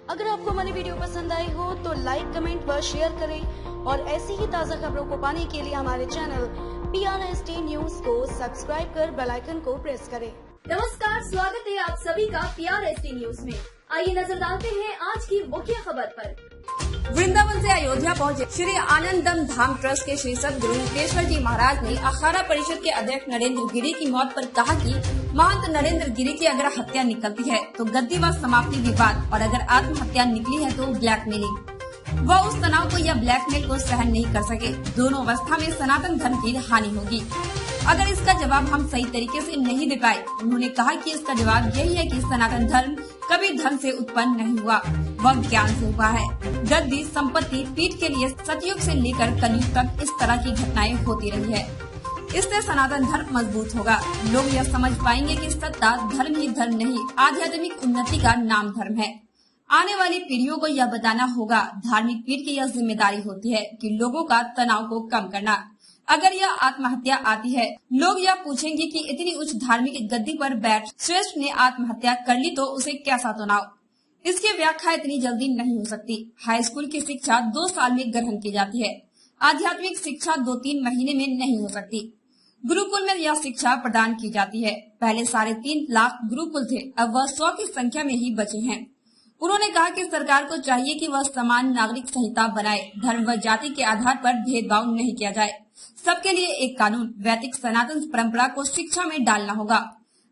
अगर आपको हमारी वीडियो पसंद आई हो तो लाइक, कमेंट व शेयर करें और ऐसी ही ताज़ा खबरों को पाने के लिए हमारे चैनल PRST न्यूज को सब्सक्राइब कर बेल आइकन को प्रेस करें। नमस्कार, स्वागत है आप सभी का PRST न्यूज में। आइए नजर डालते हैं आज की मुख्य खबर पर। वृंदावन से अयोध्या पहुंचे श्री आनंदम धाम ट्रस्ट के श्री सद्गुरु मुक्तेश्वर जी महाराज ने अखाड़ा परिषद के अध्यक्ष नरेंद्र गिरी की मौत पर कहा कि महंत नरेंद्र गिरी की अगर हत्या निकलती है तो गद्दी व समाप्ति विवाद, और अगर आत्महत्या निकली है तो ब्लैकमेलिंग। वह उस तनाव को या ब्लैकमेल को सहन नहीं कर सके। दोनों अवस्था में सनातन धर्म की हानि होगी अगर इसका जवाब हम सही तरीके से नहीं दे पाए। उन्होंने कहा कि इसका जवाब यही है कि सनातन धर्म कभी धन से उत्पन्न नहीं हुआ, वह ज्ञान से हुआ है। गद्दी, संपत्ति, पीठ के लिए सतयुग से लेकर कलयुग तक इस तरह की घटनाएं होती रही है। इससे सनातन धर्म मजबूत होगा। लोग यह समझ पाएंगे कि सत्ता धर्म ही धर्म नहीं, आध्यात्मिक उन्नति का नाम धर्म है। आने वाली पीढ़ियों को यह बताना होगा। धार्मिक पीढ़ की यह जिम्मेदारी होती है कि लोगों का तनाव को कम करना। अगर यह आत्महत्या आती है, लोग यह पूछेंगे कि इतनी उच्च धार्मिक गद्दी पर बैठ श्रेष्ठ ने आत्महत्या कर ली तो उसे कैसा तनाव। इसकी व्याख्या इतनी जल्दी नहीं हो सकती। हाई स्कूल की शिक्षा 2 साल में ग्रहण की जाती है। आध्यात्मिक शिक्षा 2-3 महीने में नहीं हो सकती। गुरुकुल में यह शिक्षा प्रदान की जाती है। पहले 3.5 लाख गुरुकुल थे, अब वह 100 की संख्या में ही बचे हैं। उन्होंने कहा कि सरकार को चाहिए कि वह समान नागरिक संहिता बनाए। धर्म व जाति के आधार पर भेदभाव नहीं किया जाए। सबके लिए एक कानून, वैदिक सनातन परंपरा को शिक्षा में डालना होगा।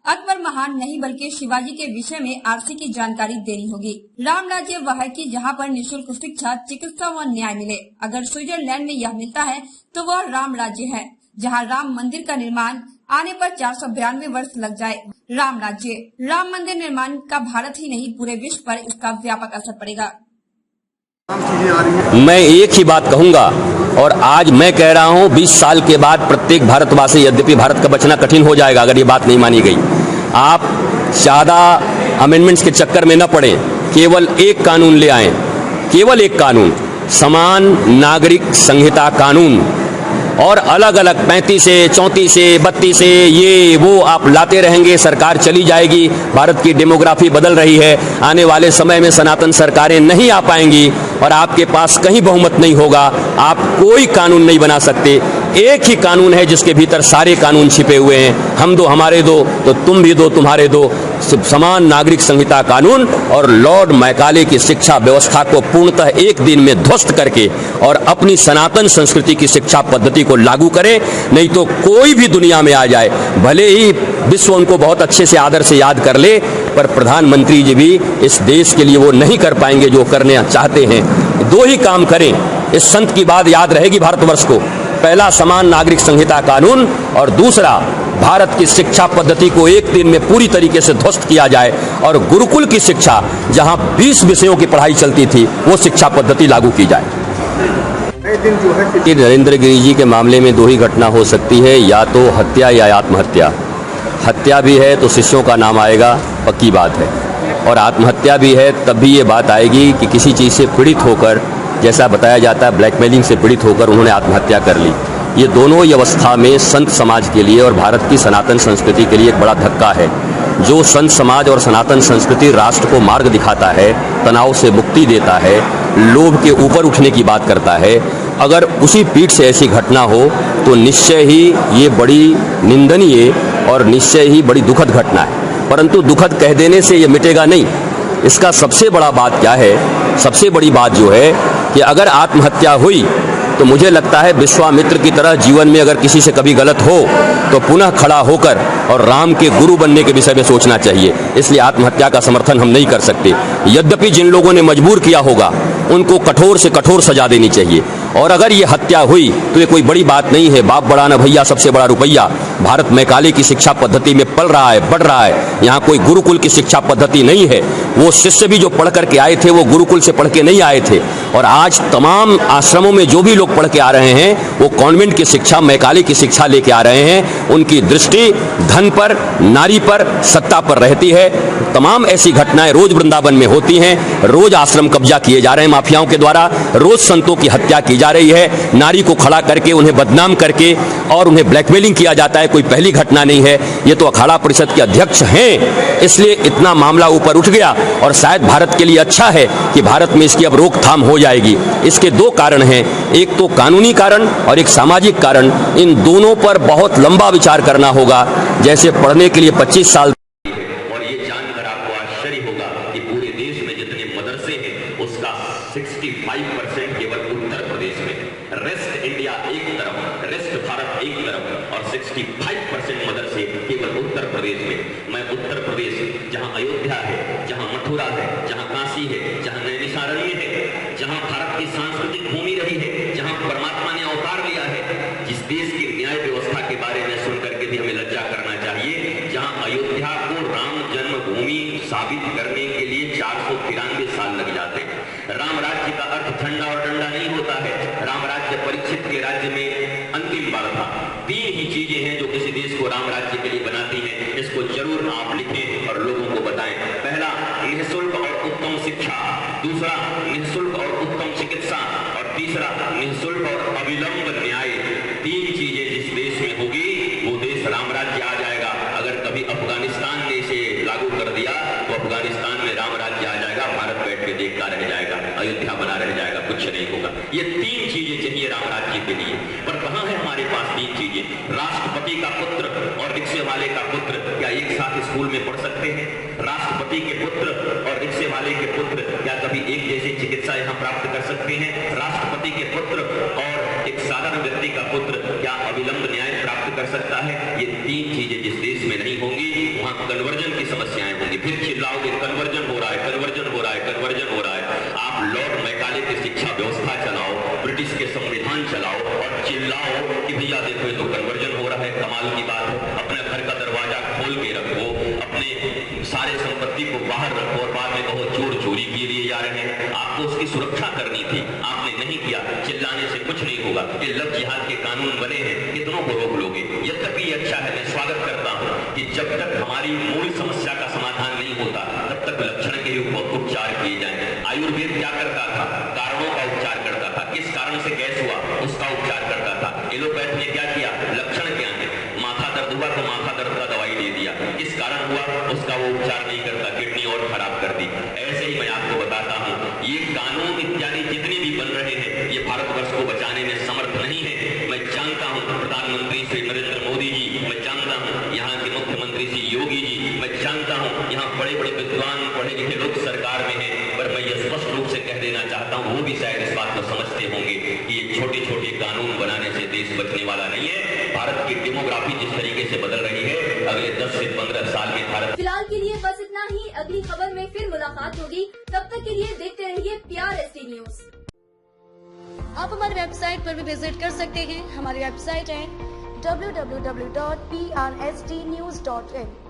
अकबर महान नहीं बल्कि शिवाजी के विषय में आरसी की जानकारी देनी होगी। राम राज्य वह है कि जहाँ पर निःशुल्क शिक्षा, चिकित्सा व न्याय मिले। अगर स्विट्जरलैंड में यह मिलता है तो वह राम राज्य है। जहाँ राम मंदिर का निर्माण आने पर 492 वर्ष लग जाए। राम राज्य, राम मंदिर निर्माण का भारत ही नहीं पूरे विश्व पर इसका व्यापक असर पड़ेगा। मैं एक ही बात कहूंगा और आज मैं कह रहा हूं, 20 साल के बाद प्रत्येक भारतवासी, यद्यपि भारत का बचना कठिन हो जाएगा अगर ये बात नहीं मानी गई, आप ज्यादा अमेंडमेंट्स के चक्कर में न पड़े। केवल एक कानून ले आएं, केवल एक कानून, समान नागरिक संहिता कानून। और अलग अलग 35 से 34 से 32 से ये वो आप लाते रहेंगे, सरकार चली जाएगी। भारत की डेमोग्राफी बदल रही है। आने वाले समय में सनातन सरकारें नहीं आ पाएंगी और आपके पास कहीं बहुमत नहीं होगा। आप कोई कानून नहीं बना सकते। एक ही कानून है जिसके भीतर सारे कानून छिपे हुए हैं। हम दो हमारे दो तो तुम भी दो तुम्हारे दो। समान नागरिक संहिता कानून और लॉर्ड मैकाले की शिक्षा व्यवस्था को पूर्णतः एक दिन में ध्वस्त करके और अपनी सनातन संस्कृति की शिक्षा पद्धति को लागू करें। नहीं तो कोई भी दुनिया में आ जाए, भले ही विश्व उनको बहुत अच्छे से आदर से याद कर ले, पर प्रधानमंत्री जी भी इस देश के लिए वो नहीं कर पाएंगे जो करने चाहते हैं। 2 ही काम करें, इस संत की बात याद रहेगी भारतवर्ष को। पहला, समान नागरिक संहिता कानून, और दूसरा, भारत की शिक्षा पद्धति को एक दिन में पूरी तरीके से ध्वस्त किया जाए और गुरुकुल की शिक्षा, जहां 20 विषयों की पढ़ाई चलती थी, वो शिक्षा पद्धति लागू की जाए। नरेंद्र गिरी जी के मामले में 2 ही घटना हो सकती है, या तो हत्या या आत्महत्या। हत्या भी है तो शिष्यों का नाम आएगा, पक्की बात है, और आत्महत्या भी है तब भी ये बात आएगी कि किसी चीज़ से पीड़ित होकर, जैसा बताया जाता है ब्लैकमेलिंग से पीड़ित होकर उन्होंने आत्महत्या कर ली। ये दोनों ही अवस्था में संत समाज के लिए और भारत की सनातन संस्कृति के लिए एक बड़ा धक्का है। जो संत समाज और सनातन संस्कृति राष्ट्र को मार्ग दिखाता है, तनाव से मुक्ति देता है, लोभ के ऊपर उठने की बात करता है, अगर उसी पीठ से ऐसी घटना हो तो निश्चय ही ये बड़ी निंदनीय और निश्चय ही बड़ी दुखद घटना है। परंतु दुखद कह देने से ये मिटेगा नहीं। इसका सबसे बड़ा बात क्या है? सबसे बड़ी बात जो है कि अगर आत्महत्या हुई तो मुझे लगता है विश्वामित्र की तरह जीवन में अगर किसी से कभी गलत हो तो पुनः खड़ा होकर और राम के गुरु बनने के विषय में सोचना चाहिए। इसलिए आत्महत्या का समर्थन हम नहीं कर सकते। यद्यपि जिन लोगों ने मजबूर किया होगा उनको कठोर से कठोर सजा देनी चाहिए। और अगर ये हत्या हुई तो ये कोई बड़ी बात नहीं है। बाप बड़ा न भैया, सबसे बड़ा रुपया। भारत मैकाले की शिक्षा पद्धति में पल रहा है, बढ़ रहा है। यहाँ कोई गुरुकुल की शिक्षा पद्धति नहीं है। वो शिष्य भी जो पढ़ करके आए थे वो गुरुकुल से पढ़ के नहीं आए थे। और आज तमाम आश्रमों में जो भी लोग पढ़ के आ रहे हैं वो कॉन्वेंट की शिक्षा, मैकाले की शिक्षा लेके आ रहे हैं। उनकी दृष्टि धन पर, नारी पर, सत्ता पर रहती है। तमाम ऐसी घटनाएं रोज वृंदावन में होती हैं। रोज आश्रम कब्जा किए जा रहे हैं माफियाओं के द्वारा। रोज संतों की हत्या की जा रही है। नारी को खड़ा करके उन्हें बदनाम करके और उन्हें ब्लैकमेलिंग किया जाता है। है, कोई पहली घटना नहीं है। ये तो अखाड़ा परिषद के अध्यक्ष हैं, इसलिए इतना मामला ऊपर उठ गया और शायद भारत के लिए अच्छा है कि भारत में इसकी अब रोकथाम हो जाएगी। इसके दो कारण हैं, एक तो कानूनी कारण और एक सामाजिक कारण। इन दोनों पर बहुत लंबा विचार करना होगा। जैसे पढ़ने के लिए 25 साल, और ये जानकर आपको आश्चर्य होगा कि पूरे देश में जितने मदरसे हैं उसका 65% केवल उत्तर प्रदेश में, रेस्ट इंडिया एक तरफ, रेस्ट भारत एक तरफ, और 65% मदरसे केवल उत्तर प्रदेश में। मैं उत्तर प्रदेश, जहां अयोध्या है, जहां मथुरा है, जहां काशी है, जहां नैमिषारण्य है, जहां भारत की सांस्कृतिक भूमि रही है, जहां परमात्मा ने अवतार लिया है, जिस देश की न्याय व्यवस्था के बारे में सुन करके भी हमें लज्जा करना चाहिए, जहां अयोध्या को राम जन्मभूमि साबित करने के लिए 493 साल लग जाते हैं। राम राज्य का अर्थ झंडा और डंडा नहीं होता है। राम राज्य परीक्षित के राज्य में अंतिम बार था। 3 ही चीजें हैं जो किसी देश को राम राज्य के लिए बनाती हैं। इसको जरूर आप लिखें और लोगों को बताएं। पहला, निःशुल्क और उत्तम शिक्षा। दूसरा, निःशुल्क और उत्तम चिकित्सा। और तीसरा, निःशुल्क और अविलंब न्याय। 3 चीजें जिस देश में होगी वो देश राम राज्य आ जाएगा। अगर कभी अफगानिस्तान ने इसे लागू कर दिया तो अफगानिस्तान में राम राज्य आ जाएगा, भारत बैठ के देखता रह जाएगा, अयोध्या बना रह जाएगा, कुछ नहीं होगा। ये 3 चीजें चाहिए राम राज्य के लिए। पर कहां है हमारे पास 3 चीजें? राष्ट्रपति का पुत्र और रिक्शे वाले का पुत्र क्या एक साथ स्कूल में पढ़ सकते हैं? राष्ट्रपति के पुत्र और रिक्शे वाले के पुत्र क्या कभी एक जैसी चिकित्सा यहाँ प्राप्त कर सकते हैं? राष्ट्रपति के पुत्र और एक साधारण व्यक्ति का पुत्र क्या अविलंब न्याय प्राप्त कर सकता है? ये 3 चीजें जिस देश में नहीं होंगी वहां कन्वर्जन की समस्याएं होंगी। फिर चिल्लाओगे कन्वर्जन हो रहा है, कन्वर्जन हो रहा है, कन्वर्जन हो रहा है। आप लॉर्ड मैकाले की शिक्षा व्यवस्था चलाओ, ब्रिटिश के संविधान चलाओ और चिल्लाओ कि भैया देखो ये तो कन्वर्जन हो रहा है। कमाल की बात है। अपने घर का दरवाजा खोल के रखो, अपने सारे संपत्ति को बाहर रखो और बाद में कहो चोर चोरी के लिए जा रहे हैं। आपको उसकी सुरक्षा करनी थी, आपने नहीं किया। चिल्लाने से कुछ नहीं होगा। ये लव जिहाद के कानून बने हैं, कितनों को रोक लोगे? यद्यपि अच्छा है, मैं स्वागत करता हूं कि जब तक हमारी मूल समस्या का समाधान नहीं होता तब तक लक्षण के उपचार किए जाएं। आयुर्वेद क्या करता था? कारणों का उपचार करता था। किस कारण से गैस हुआ उसका उपचार करता था। एलोपैथ ने क्या किया? लक्षण क्या है? माथा दर्द हुआ तो माथा दर्द का दवाई दे दिया। किस कारण हुआ उसका वो उपचार नहीं करता, किडनी और खराब कर दी। ऐसे ही मैं आपको बताता हूं, ये कानून इत्यादि जितने भी बन रहे हैं ये भारतवर्ष को बचाने में समर्थ नहीं है। मैं जानता हूं प्रधानमंत्री श्री नरेंद्र मोदी जी, मैं जानता हूं यहाँ के मुख्यमंत्री श्री योगी जी, मैं जानता हूं यहाँ बड़े बड़े विद्वान पढ़े लिखे लोग सरकार में हैं, पर मैं ये स्पष्ट रूप से कह देना चाहता हूं वो भी शायद इस बात को समझते होंगे कि ये छोटे छोटे कानून बनाने से देश बचने वाला नहीं है। भारत की डेमोग्राफी जिस तरीके से बदल रही है, अगले 10 से 15 साल में भारत। फिलहाल के लिए बस इतना ही। अगली खबर में फिर मुलाकात होगी, तब तक के लिए देखते रहिए PRST न्यूज। आप हमारी वेबसाइट पर भी विजिट कर सकते हैं। हमारी वेबसाइट है www.prstnews.in।